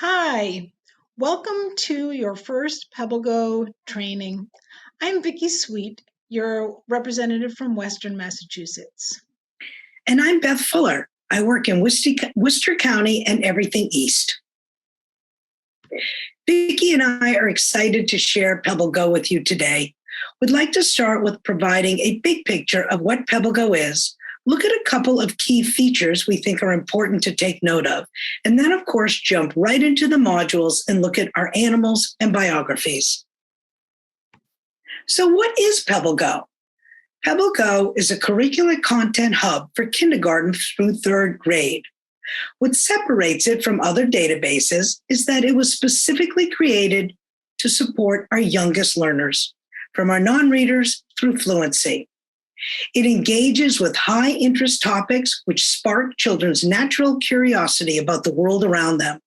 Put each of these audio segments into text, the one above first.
Hi, welcome to your first PebbleGo training. I'm Vicki Sweet, your representative from Western Massachusetts. And I'm Beth Fuller. I work in Worcester County and everything east. Vicki and I are excited to share PebbleGo with you today. We'd like to start with providing a big picture of what PebbleGo is, look at a couple of key features we think are important to take note of, and then, of course, jump right into the modules and look at our animals and biographies. So what is PebbleGo? PebbleGo is a curricular content hub for kindergarten through third grade. What separates it from other databases is that it was specifically created to support our youngest learners, from our non-readers through fluency. It engages with high-interest topics which spark children's natural curiosity about the world around them.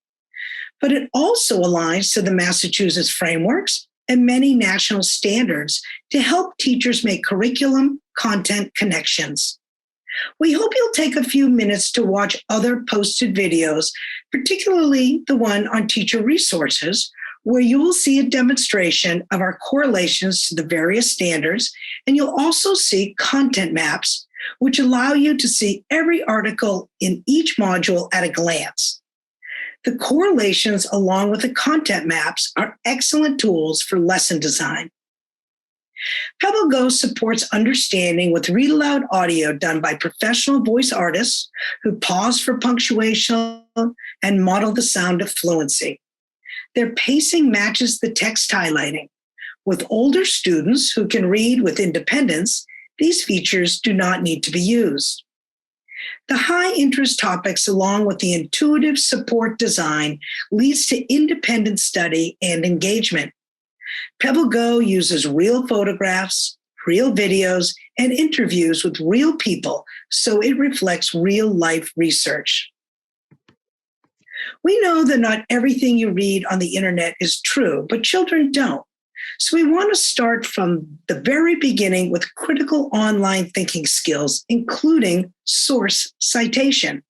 But it also aligns to the Massachusetts frameworks and many national standards to help teachers make curriculum content connections. We hope you'll take a few minutes to watch other posted videos, particularly the one on teacher resources, where you will see a demonstration of our correlations to the various standards, and you'll also see content maps, which allow you to see every article in each module at a glance. The correlations along with the content maps are excellent tools for lesson design. PebbleGo supports understanding with read aloud audio done by professional voice artists who pause for punctuation and model the sound of fluency. Their pacing matches the text highlighting. With older students who can read with independence, these features do not need to be used. The high interest topics, along with the intuitive support design, leads to independent study and engagement. PebbleGo uses real photographs, real videos, and interviews with real people, so it reflects real life research. We know that not everything you read on the internet is true, but children don't. So we want to start from the very beginning with critical online thinking skills, including source citation.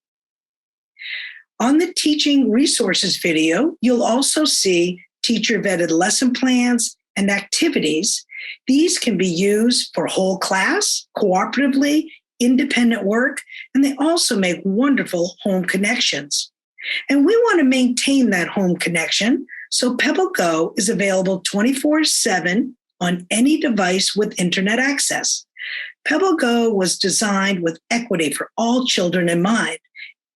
On the teaching resources video, you'll also see teacher-vetted lesson plans and activities. These can be used for whole class, cooperatively, independent work, and they also make wonderful home connections. And we want to maintain that home connection, so PebbleGo is available 24/7 on any device with internet access. PebbleGo was designed with equity for all children in mind.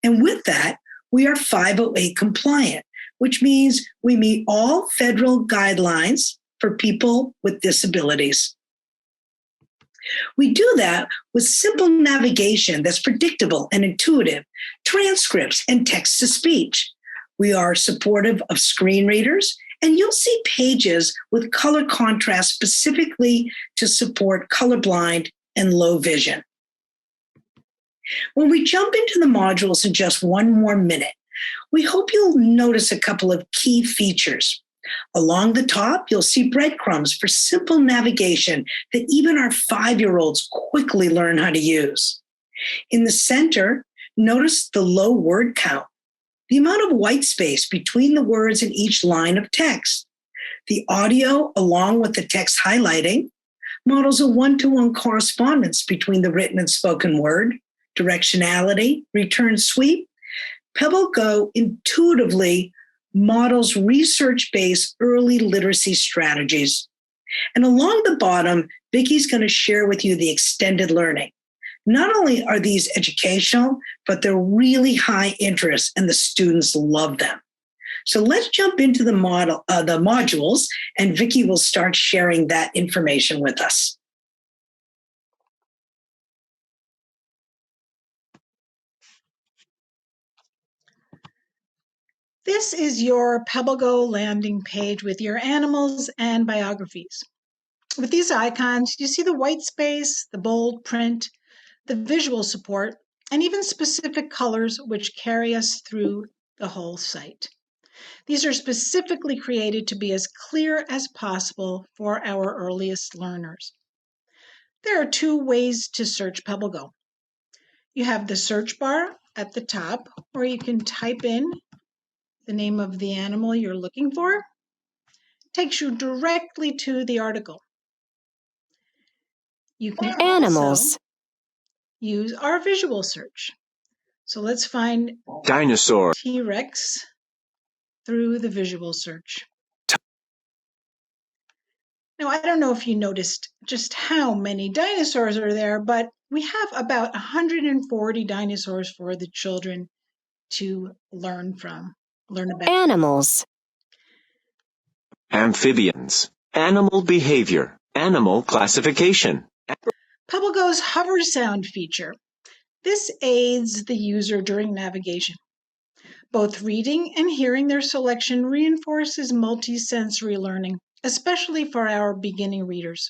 And with that, we are 508 compliant, which means we meet all federal guidelines for people with disabilities. We do that with simple navigation that's predictable and intuitive, transcripts, and text-to-speech. We are supportive of screen readers, and you'll see pages with color contrast specifically to support colorblind and low vision. When we jump into the modules in just one more minute, we hope you'll notice a couple of key features. Along the top, you'll see breadcrumbs for simple navigation that even our 5-year-olds quickly learn how to use. In the center, notice the low word count, the amount of white space between the words in each line of text. The audio, along with the text highlighting, models a one-to-one correspondence between the written and spoken word, directionality, return sweep. PebbleGo intuitively models research-based early literacy strategies. And along the bottom, Vicki's going to share with you the extended learning. Not only are these educational, but they're really high interest and the students love them. So let's jump into the modules, and Vicki will start sharing that information with us. This is your PebbleGo landing page with your animals and biographies. With these icons, you see the white space, the bold print, the visual support, and even specific colors which carry us through the whole site. These are specifically created to be as clear as possible for our earliest learners. There are 2 ways to search PebbleGo. You have the search bar at the top, where you can type in the name of the animal you're looking for, takes you directly to the article. You can also use our visual search. So let's find dinosaur, T-Rex through the visual search. Now, I don't know if you noticed just how many dinosaurs are there, but we have about 140 dinosaurs for the children to learn about. Animals. amphibians, animal behavior, animal classification. PebbleGo's hover sound feature. This aids the user during navigation. Both reading and hearing their selection reinforces multisensory learning, especially for our beginning readers.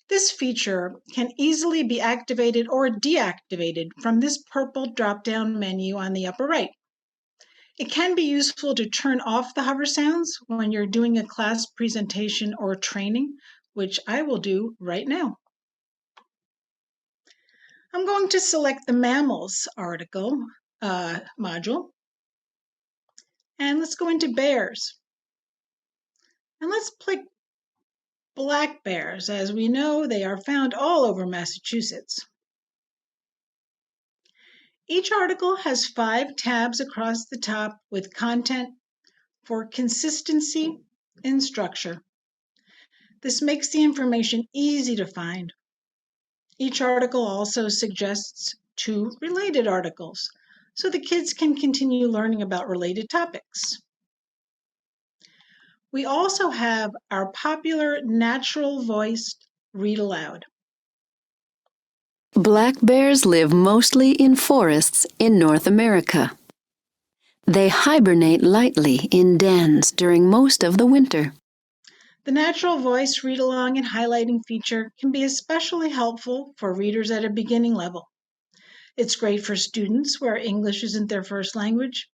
This feature can easily be activated or deactivated from this purple drop-down menu on the upper right. It can be useful to turn off the hover sounds when you're doing a class presentation or training, which I will do right now. I'm going to select the mammals article module, and let's go into bears. And let's pick black bears. As we know, they are found all over Massachusetts. Each article has 5 tabs across the top with content for consistency in structure. This makes the information easy to find. Each article also suggests 2 related articles, so the kids can continue learning about related topics. We also have our popular natural voiced read aloud. Black bears live mostly in forests in North America. They hibernate lightly in dens during most of the winter. The natural voice read along and highlighting feature can be especially helpful for readers at a beginning level. It's great for students where English isn't their first language,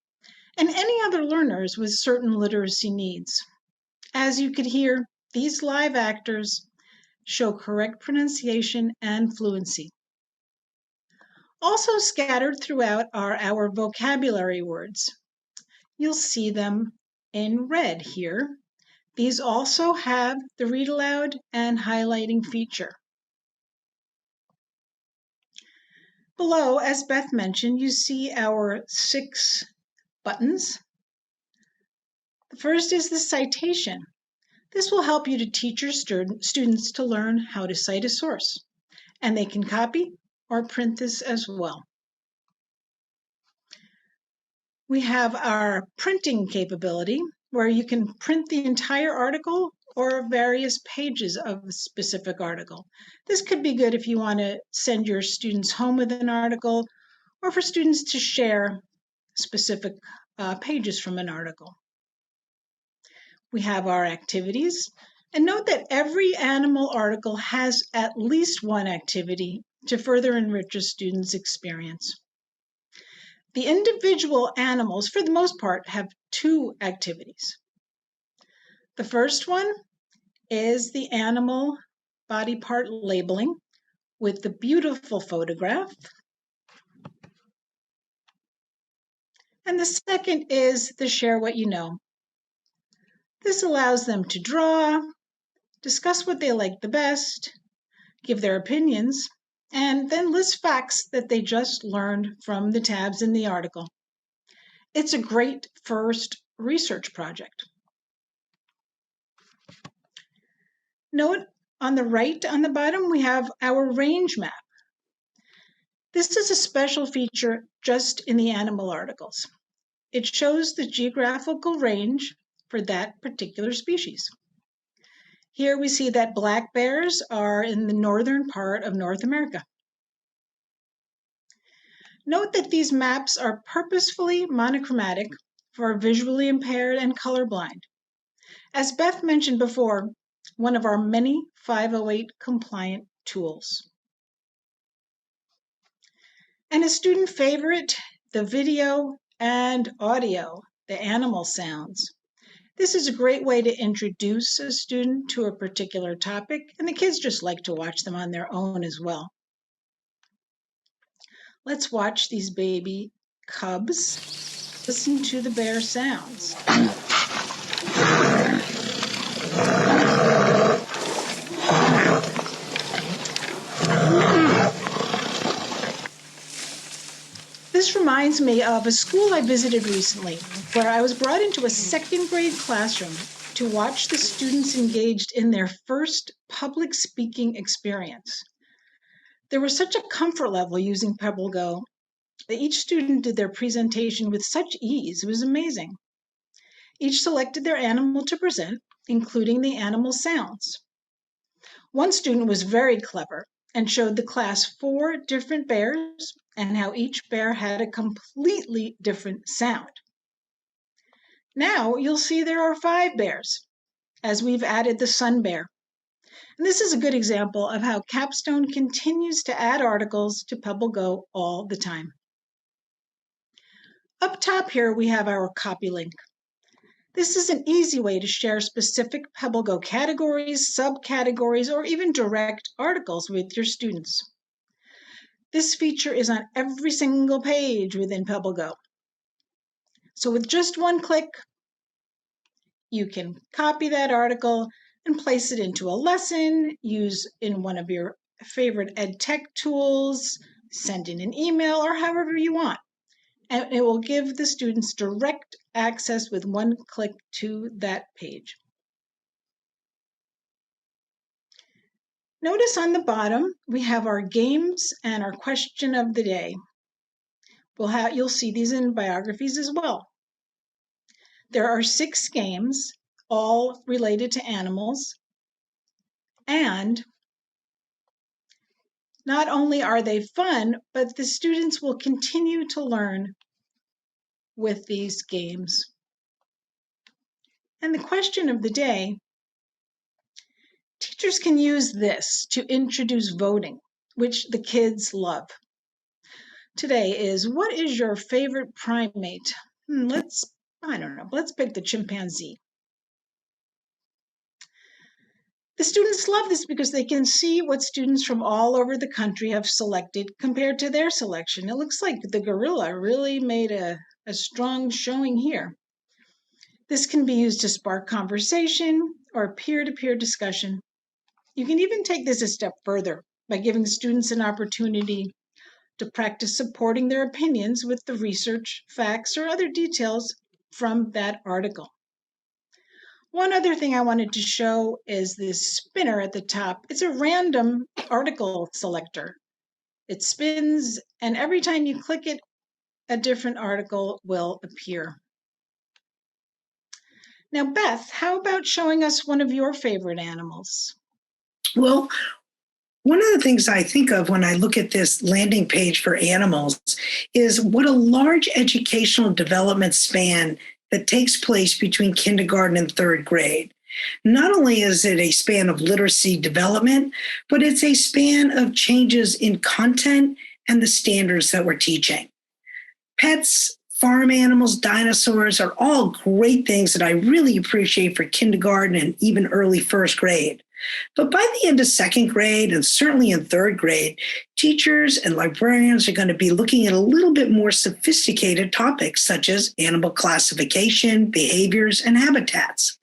and any other learners with certain literacy needs. As you could hear, these live actors show correct pronunciation and fluency. Also scattered throughout are our vocabulary words. You'll see them in red here. These also have the read aloud and highlighting feature. Below, as Beth mentioned, you see our 6 buttons. The first is the citation. This will help you to teach your students to learn how to cite a source, and they can copy or print this as well. We have our printing capability, where you can print the entire article or various pages of a specific article. This could be good if you want to send your students home with an article, or for students to share specific pages from an article. We have our activities, and note that every animal article has at least one activity to further enrich a student's experience. The individual animals, for the most part, have 2 activities. The first one is the animal body part labeling with the beautiful photograph. And the second is the share what you know. This allows them to draw, discuss what they like the best, give their opinions, and then list facts that they just learned from the tabs in the article. It's a great first research project. Note on the right on the bottom, we have our range map. This is a special feature just in the animal articles. It shows the geographical range for that particular species. Here we see that black bears are in the northern part of North America. Note that these maps are purposefully monochromatic for visually impaired and colorblind. As Beth mentioned before, one of our many 508 compliant tools. And a student favorite, the video and audio, the animal sounds. This is a great way to introduce a student to a particular topic, and the kids just like to watch them on their own as well. Let's watch these baby cubs. listen to the bear sounds. This reminds me of a school I visited recently, where I was brought into a second grade classroom to watch the students engaged in their first public speaking experience. There was such a comfort level using PebbleGo that each student did their presentation with such ease. It was amazing. Each selected their animal to present, including the animal sounds. One student was very clever and showed the class 4 different bears and how each bear had a completely different sound. Now you'll see there are 5 bears, as we've added the sun bear. And this is a good example of how Capstone continues to add articles to PebbleGo all the time. Up top here, we have our copy link. This is an easy way to share specific PebbleGo categories, subcategories, or even direct articles with your students. This feature is on every single page within PebbleGo. So with just one click, you can copy that article and place it into a lesson, use in one of your favorite ed tech tools, send in an email, or however you want. And it will give the students direct access with one click to that page. Notice on the bottom, we have our games and our question of the day. You'll see these in Biographies as well. There are 6 games, all related to animals, and not only are they fun, but the students will continue to learn with these games. And the question of the day, teachers can use this to introduce voting, which the kids love. Today is, what is your favorite primate? Let's pick the chimpanzee. The students love this because they can see what students from all over the country have selected compared to their selection. It looks like the gorilla really made a strong showing here. This can be used to spark conversation or peer-to-peer discussion. You can even take this a step further by giving students an opportunity to practice supporting their opinions with the research, facts, or other details from that article. One other thing I wanted to show is this spinner at the top. It's a random article selector. It spins, and every time you click it, a different article will appear. Now, Beth, how about showing us one of your favorite animals? Well, one of the things I think of when I look at this landing page for animals is what a large educational development span that takes place between kindergarten and 3rd grade. Not only is it a span of literacy development, but it's a span of changes in content and the standards that we're teaching. Pets, farm animals, dinosaurs are all great things that I really appreciate for kindergarten and even early 1st grade. But by the end of 2nd grade, and certainly in 3rd grade, teachers and librarians are going to be looking at a little bit more sophisticated topics such as animal classification, behaviors, and habitats.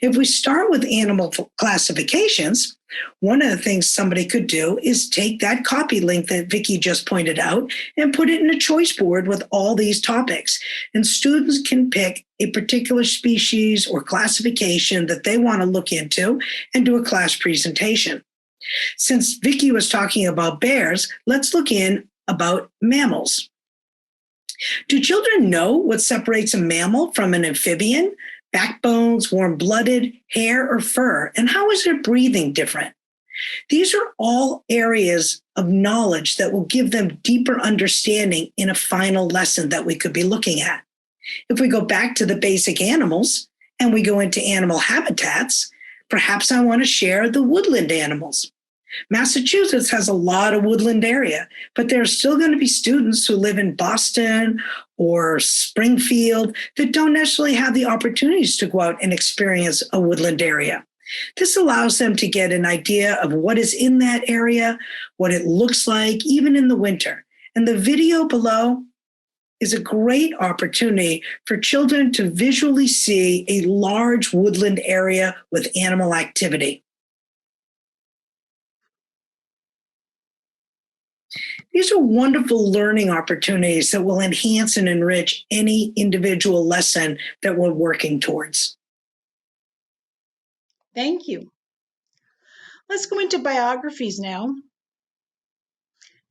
If we start with animal classifications, one of the things somebody could do is take that copy link that Vicki just pointed out and put it in a choice board with all these topics. And students can pick a particular species or classification that they want to look into and do a class presentation. Since Vicki was talking about bears, let's look in about mammals. Do children know what separates a mammal from an amphibian? Backbones, warm-blooded, hair, or fur, and how is their breathing different? These are all areas of knowledge that will give them deeper understanding in a final lesson that we could be looking at. If we go back to the basic animals and we go into animal habitats, perhaps I want to share the woodland animals. Massachusetts has a lot of woodland area, but there are still going to be students who live in Boston or Springfield that don't necessarily have the opportunities to go out and experience a woodland area. This allows them to get an idea of what is in that area, what it looks like, even in the winter. And the video below is a great opportunity for children to visually see a large woodland area with animal activity. These are wonderful learning opportunities that will enhance and enrich any individual lesson that we're working towards. Thank you. Let's go into biographies now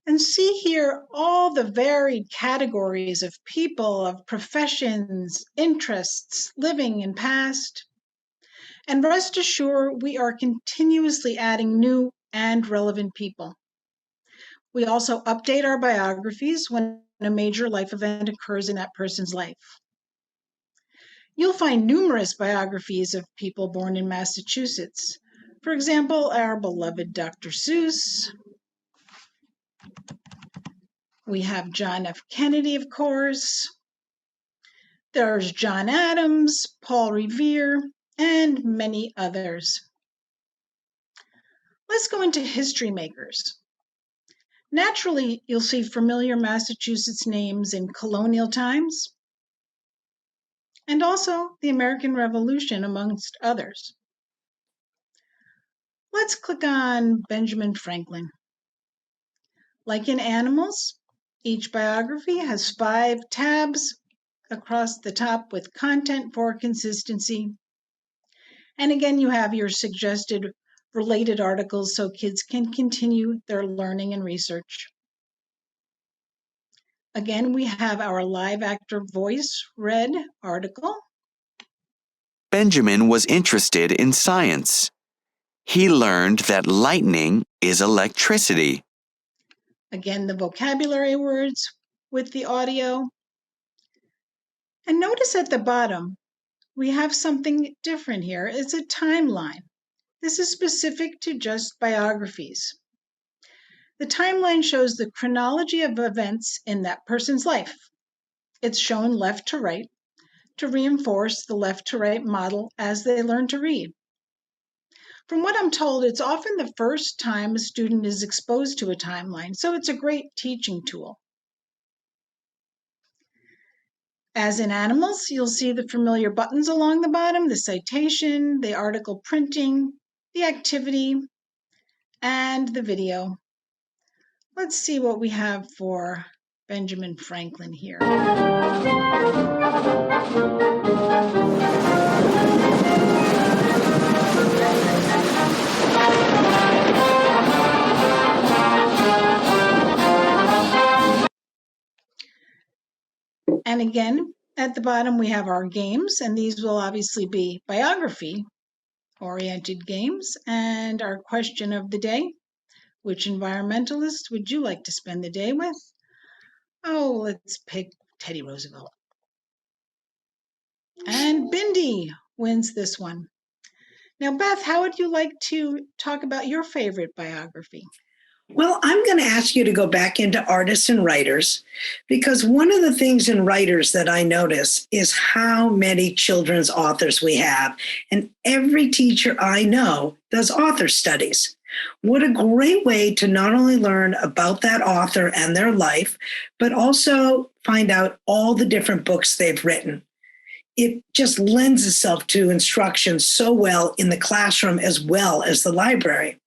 and see here all the varied categories of people, of professions, interests, living and past. And rest assured, we are continuously adding new and relevant people. We also update our biographies when a major life event occurs in that person's life. You'll find numerous biographies of people born in Massachusetts. For example, our beloved Dr. Seuss. We have John F. Kennedy, of course. There's John Adams, Paul Revere, and many others. Let's go into history makers. Naturally, you'll see familiar Massachusetts names in colonial times, and also the American Revolution, amongst others. Let's click on Benjamin Franklin. Like in animals, each biography has 5 tabs across the top with content for consistency. And again, you have your suggested related articles so kids can continue their learning and research. Again, we have our live actor voice read article. Benjamin was interested in science. He learned that lightning is electricity. Again, the vocabulary words with the audio. And notice at the bottom, we have something different here. It's a timeline. This is specific to just biographies. The timeline shows the chronology of events in that person's life. It's shown left to right to reinforce the left to right model as they learn to read. From what I'm told, it's often the first time a student is exposed to a timeline, so it's a great teaching tool. As in animals, you'll see the familiar buttons along the bottom, the citation, the article printing, the activity, and the video. Let's see what we have for Benjamin Franklin here. And again, at the bottom, we have our games, and these will obviously be biography-oriented games. And our question of the day, which environmentalist would you like to spend the day with? Oh, let's pick Teddy Roosevelt. And Bindi wins this one. Now, Beth, how would you like to talk about your favorite biography? Well, I'm going to ask you to go back into artists and writers, because one of the things in writers that I notice is how many children's authors we have. And every teacher I know does author studies. What a great way to not only learn about that author and their life, but also find out all the different books they've written. It just lends itself to instruction so well in the classroom as well as the library.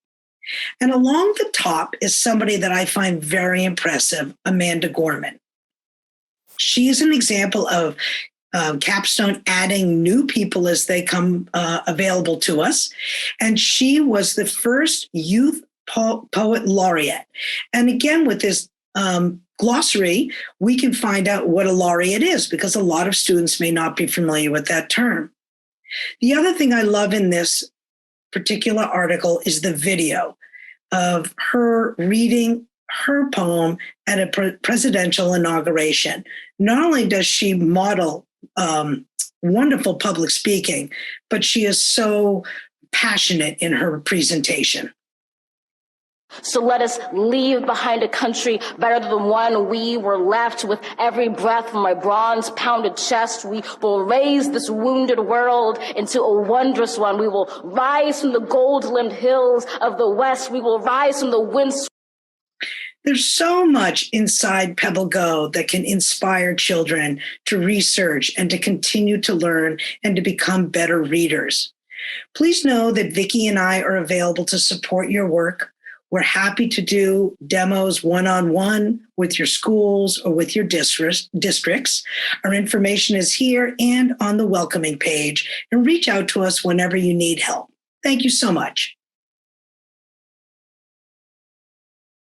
And along the top is somebody that I find very impressive, Amanda Gorman. She is an example of Capstone adding new people as they come available to us. And she was the first youth poet laureate. And again, with this glossary, we can find out what a laureate is, because a lot of students may not be familiar with that term. The other thing I love in this particular article is the video of her reading her poem at a presidential inauguration. Not only does she model wonderful public speaking, but she is so passionate in her presentation. So let us leave behind a country better than one we were left. With every breath from my bronze-pounded chest, we will raise this wounded world into a wondrous one. We will rise from the gold-limbed hills of the West. We will rise from the wind. There's so much inside PebbleGo that can inspire children to research and to continue to learn and to become better readers. Please know that Vicki and I are available to support your work. We're happy to do demos one-on-one with your schools or with your districts. Our information is here and on the welcoming page, and reach out to us whenever you need help. Thank you so much.